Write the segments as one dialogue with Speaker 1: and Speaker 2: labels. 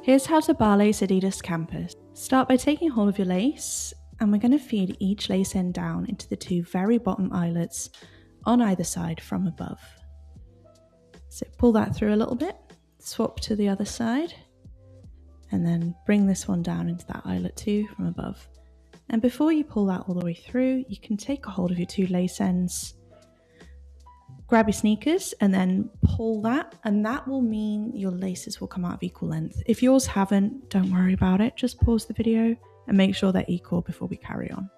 Speaker 1: Here's how to bar lace Adidas Campus. Start by taking hold of your lace, and we're going to feed each lace end down into the two very bottom eyelets on either side from above. So pull that through a little bit, swap to the other side, and then bring this one down into that eyelet too from above. And before you pull that all the way through, you can take a hold of your two lace ends, grab your sneakers and then pull that, and that will mean your laces will come out of equal length. If yours haven't, don't worry about it. Just pause the video and make sure they're equal before we carry on.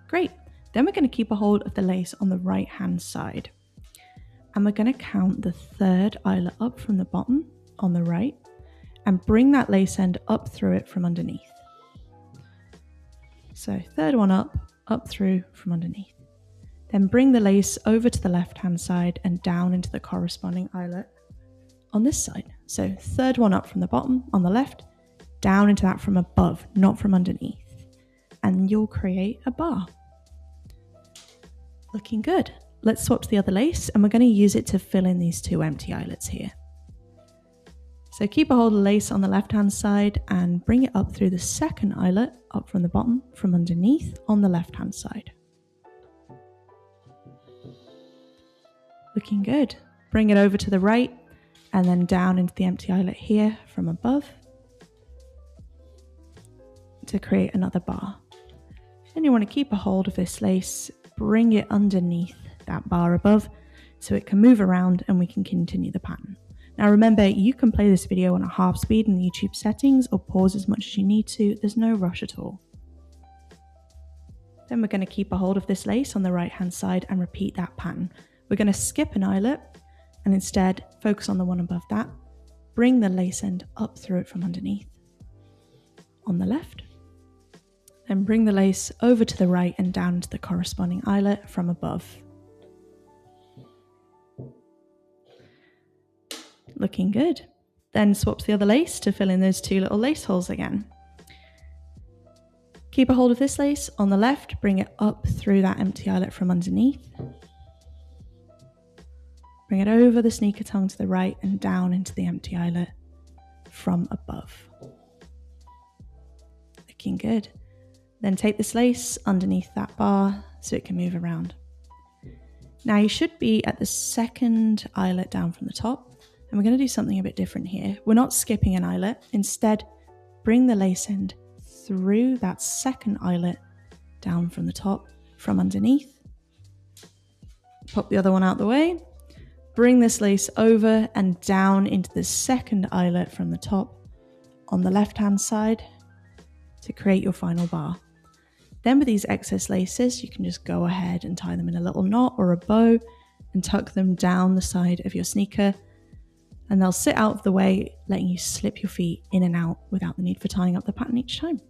Speaker 1: Great. Then we're going to keep a hold of the lace on the right hand side. And we're going to count the third eyelet up from the bottom on the right and bring that lace end up through it from underneath. So third one up through from underneath. Then bring the lace over to the left-hand side and down into the corresponding eyelet on this side. So third one up from the bottom on the left, down into that from above, not from underneath. And you'll create a bar. Looking good. Let's swap to the other lace, and we're going to use it to fill in these two empty eyelets here. So keep a hold of the lace on the left-hand side and bring it up through the second eyelet, up from the bottom, from underneath on the left-hand side. Looking good. Bring it over to the right and then down into the empty eyelet here from above to create another bar. Then you want to keep a hold of this lace, bring it underneath that bar above so it can move around and we can continue the pattern. Now remember, you can play this video on a half speed in the YouTube settings or pause as much as you need to. There's no rush at all. Then we're going to keep a hold of this lace on the right hand side and repeat that pattern. We're going to skip an eyelet and instead focus on the one above that. Bring the lace end up through it from underneath on the left. Then bring the lace over to the right and down to the corresponding eyelet from above. Looking good. Then swap to the other lace to fill in those two little lace holes again. Keep a hold of this lace on the left, bring it up through that empty eyelet from underneath. Bring it over the sneaker tongue to the right and down into the empty eyelet from above. Looking good. Then take this lace underneath that bar so it can move around. Now you should be at the second eyelet down from the top, and we're going to do something a bit different here. We're not skipping an eyelet. Instead, bring the lace end through that second eyelet down from the top from underneath. Pop the other one out the way. Bring this lace over and down into the second eyelet from the top on the left-hand side to create your final bar. Then with these excess laces, you can just go ahead and tie them in a little knot or a bow and tuck them down the side of your sneaker, and they'll sit out of the way, letting you slip your feet in and out without the need for tying up the pattern each time.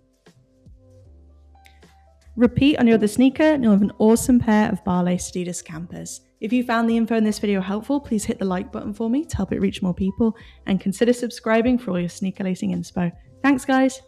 Speaker 1: Repeat on your other sneaker and you'll have an awesome pair of bar lace Adidas Campus. If you found the info in this video helpful, please hit the like button for me to help it reach more people, and consider subscribing for all your sneaker lacing inspo. Thanks guys!